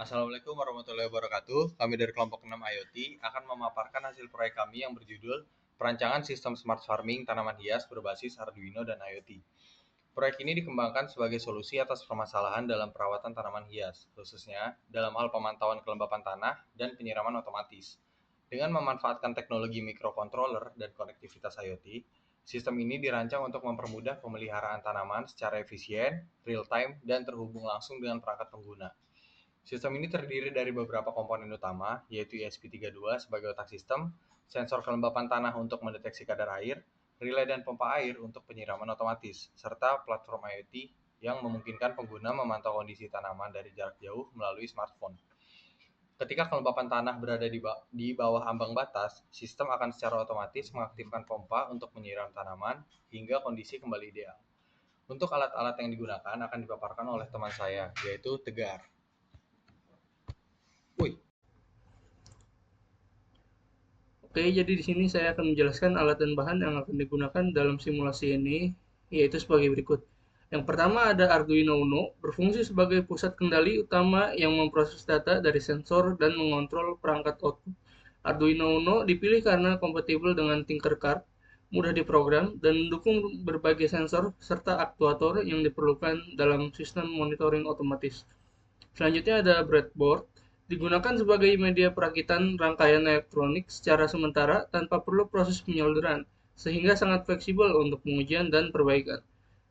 Assalamualaikum warahmatullahi wabarakatuh. Kami dari kelompok 6 IoT akan memaparkan hasil proyek kami yang berjudul Perancangan Sistem Smart Farming Tanaman Hias berbasis Arduino dan IoT. Proyek ini dikembangkan sebagai solusi atas permasalahan dalam perawatan tanaman hias, khususnya dalam hal pemantauan kelembapan tanah dan penyiraman otomatis. Dengan memanfaatkan teknologi microcontroller dan konektivitas IoT, sistem ini dirancang untuk mempermudah pemeliharaan tanaman secara efisien, real-time, dan terhubung langsung dengan perangkat pengguna. Sistem ini terdiri dari beberapa komponen utama, yaitu ESP32 sebagai otak sistem, sensor kelembapan tanah untuk mendeteksi kadar air, relay dan pompa air untuk penyiraman otomatis, serta platform IoT yang memungkinkan pengguna memantau kondisi tanaman dari jarak jauh melalui smartphone. Ketika kelembapan tanah berada di bawah ambang batas, sistem akan secara otomatis mengaktifkan pompa untuk menyiram tanaman hingga kondisi kembali ideal. Untuk alat-alat yang digunakan akan dipaparkan oleh teman saya, yaitu Tegar. Wih, Oke, jadi di sini saya akan menjelaskan alat dan bahan yang akan digunakan dalam simulasi ini, yaitu sebagai berikut. Yang pertama ada Arduino Uno, berfungsi sebagai pusat kendali utama yang memproses data dari sensor dan mengontrol perangkat output. Arduino Uno dipilih karena kompatibel dengan Tinkercad, mudah diprogram, dan mendukung berbagai sensor serta aktuator yang diperlukan dalam sistem monitoring otomatis. Selanjutnya ada breadboard, digunakan sebagai media perakitan rangkaian elektronik secara sementara tanpa perlu proses penyolderan, sehingga sangat fleksibel untuk pengujian dan perbaikan.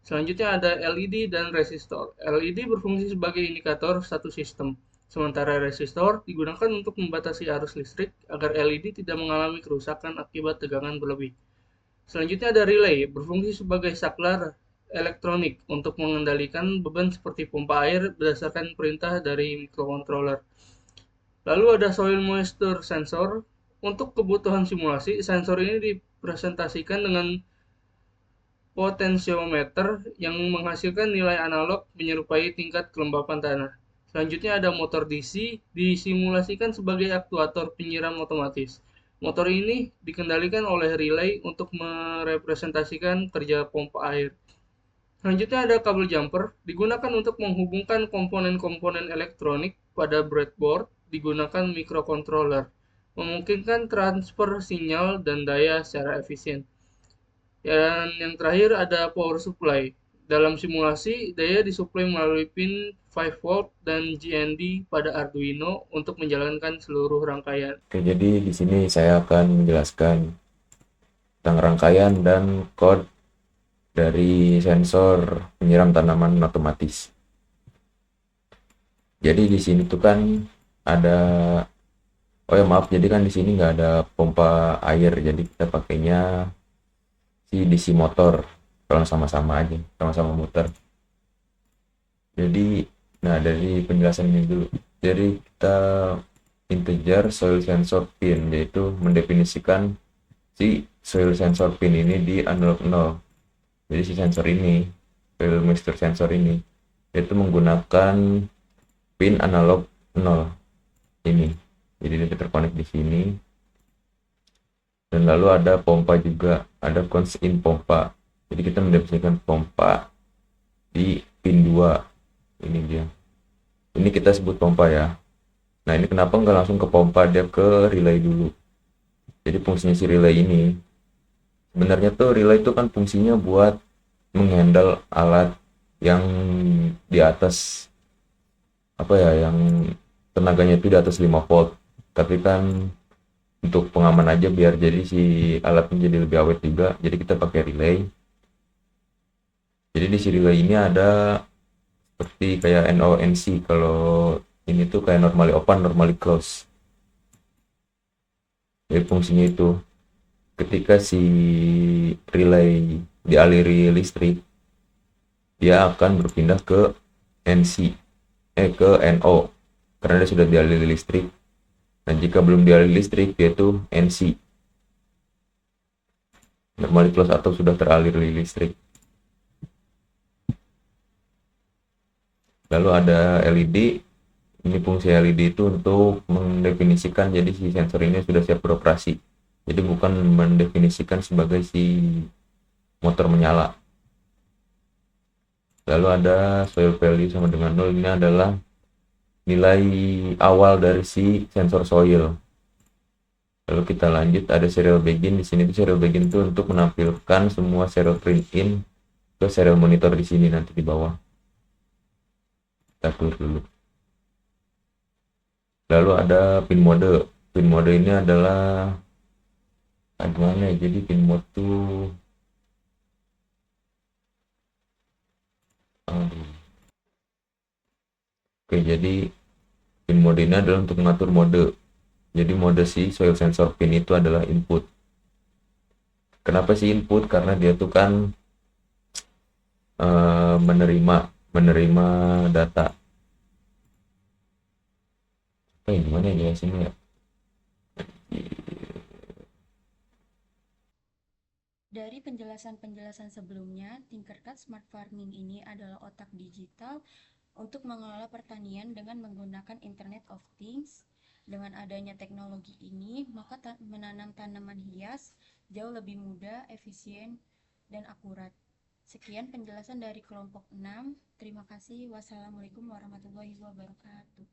Selanjutnya ada LED dan resistor. LED berfungsi sebagai indikator status sistem, sementara resistor digunakan untuk membatasi arus listrik agar LED tidak mengalami kerusakan akibat tegangan berlebih. Selanjutnya ada relay, berfungsi sebagai saklar elektronik untuk mengendalikan beban seperti pompa air berdasarkan perintah dari microcontroller. Lalu ada soil moisture sensor. Untuk kebutuhan simulasi, sensor ini dipresentasikan dengan potensiometer yang menghasilkan nilai analog menyerupai tingkat kelembapan tanah. Selanjutnya ada motor DC, disimulasikan sebagai aktuator penyiram otomatis. Motor ini dikendalikan oleh relay untuk merepresentasikan kerja pompa air. Selanjutnya ada kabel jumper, digunakan untuk menghubungkan komponen-komponen elektronik pada breadboard, digunakan microcontroller, memungkinkan transfer sinyal dan daya secara efisien. Dan yang terakhir ada power supply. Dalam simulasi, daya disuplai melalui pin 5 volt dan GND pada Arduino untuk menjalankan seluruh rangkaian. Oke, jadi di sini saya akan menjelaskan tentang rangkaian dan kode dari sensor penyiram tanaman otomatis. Jadi di sini tuh kan ada, oh ya maaf, jadi kan di sini nggak ada pompa air, jadi kita pakainya si DC motor, kalau sama-sama aja, sama-sama muter. Jadi, nah dari penjelasan ini dulu, jadi kita integer soil sensor pin, yaitu mendefinisikan si soil sensor pin ini di analog 0. Jadi si sensor ini, soil moisture sensor ini, itu menggunakan pin analog 0 ini. Jadi dia terkonek di sini. Dan lalu ada pompa juga, ada cons in pompa. Jadi kita mendefinisikan pompa di pin 2. Ini dia. Ini kita sebut pompa ya. Nah ini kenapa nggak langsung ke pompa, dia ke relay dulu. Jadi fungsinya si relay ini, sebenarnya tuh relay itu kan fungsinya buat menghandle alat yang di atas, apa ya, yang tenaganya itu di atas 5 volt. Tapi kan untuk pengaman aja biar jadi si alatnya jadi lebih awet juga, jadi kita pakai relay. Jadi di si relay ini ada seperti kayak NONC. Kalau ini tuh kayak normally open, normally close. Jadi fungsinya itu ketika si relay dialiri listrik, dia akan berpindah ke NC, ke NO, karena dia sudah dialiri listrik. Dan jika belum dialiri listrik, dia itu NC, normally close, atau sudah teraliri listrik. Lalu ada LED. Ini fungsi LED itu untuk mendefinisikan jadi si sensor ini sudah siap beroperasi. Jadi bukan mendefinisikan sebagai si motor menyala. Lalu ada soil value sama dengan 0. Ini adalah nilai awal dari si sensor soil. Lalu kita lanjut, ada serial begin. Di sini tuh serial begin tuh untuk menampilkan semua serial print in ke serial monitor di sini nanti di bawah. Kita keluar dulu. Lalu ada pin mode. Pin mode ini adalah gimana ya? Jadi pin mode tuh oke, jadi pin mode ini adalah untuk mengatur mode. Jadi mode si soil sensor pin itu adalah input. Kenapa sih input? Karena dia tuh kan menerima data. Gimana ya jelasinnya ya? Dari penjelasan-penjelasan sebelumnya, Tinkercad Smart Farming ini adalah otak digital untuk mengelola pertanian dengan menggunakan Internet of Things. Dengan adanya teknologi ini, maka menanam tanaman hias jauh lebih mudah, efisien, dan akurat. Sekian penjelasan dari kelompok 6. Terima kasih. Wassalamualaikum warahmatullahi wabarakatuh.